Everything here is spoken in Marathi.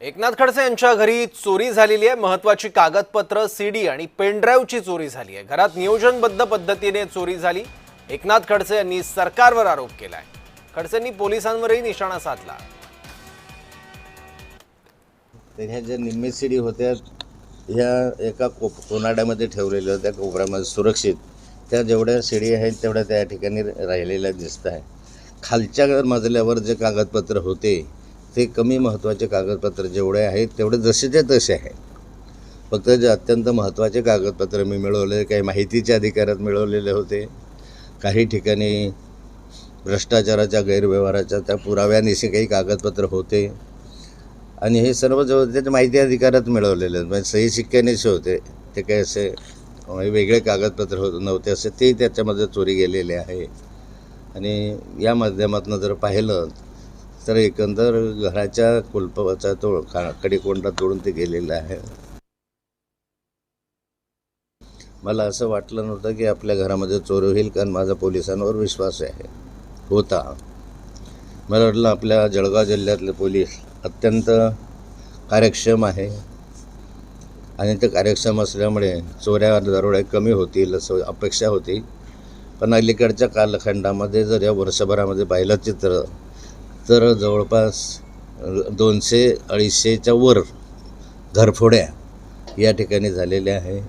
एकनाथ खडसे यांच्या घरी चोरी झालेली आहे। महत्त्वाची कागदपत्र, सीडी आणि पेनड्राईव्हची चोरी झाली आहे। घरात नियोजनबद्ध पद्धतीने चोरी झाली। एकनाथ खडसे यांनी सरकारवर आरोप केलाय। खडसेंनी पोलिसांवरही निशाणा साधला। ह्या ज्या निम्मे सीडी होत्या ह्या एका कोनाड्यामध्ये ठेवलेल्या होत्या, कोपऱ्यामध्ये सुरक्षित। त्या जेवढ्या सीडी आहेत तेवढ्या त्या ठिकाणी राहिलेल्या दिसत आहे। खालच्या मजल्यावर जे कागदपत्र होते ते कमी महत्त्वाचे कागदपत्र जेवढे आहेत तेवढे जसेच्या तसे आहे। फक्त जे अत्यंत महत्त्वाचे कागदपत्र मी मिळवले, काही माहितीच्या अधिकारात मिळवलेले होते, काही ठिकाणी भ्रष्टाचाराच्या गैरव्यवहाराच्या त्या पुराव्यानिशी काही कागदपत्र होते आणि हे सर्व जो त्याच्या माहिती अधिकारात मिळवलेले म्हणजे सही शिक्क्यानेच होते। ते काही असे वेगळे कागदपत्र नव्हते असे ते त्याच्यामध्ये चोरी गेलेले आहे। आणि या माध्यमातून जर पाहिलं तर एकंदर घराच्या कुलपाचा कडेकोंडा तोडून ते गेलेलं आहे। मला असं वाटलं नव्हतं की आपल्या घरामध्ये चोरी होईल, कारण माझा पोलिसांवर विश्वास होता। मला वाटलं आपल्या जळगाव जिल्ह्यातले पोलीस अत्यंत कार्यक्षम आहे आणि ते कार्यक्षम असल्यामुळे चोऱ्या दरोड्या कमी होतील असं अपेक्षा होती। पण अलीकडच्या कालखंडामध्ये जर या वर्षभरामध्ये पाहिलं चित्र तर जवळपास 200-250च्या वर घरफोड्या या ठिकाणी झालेल्या आहे।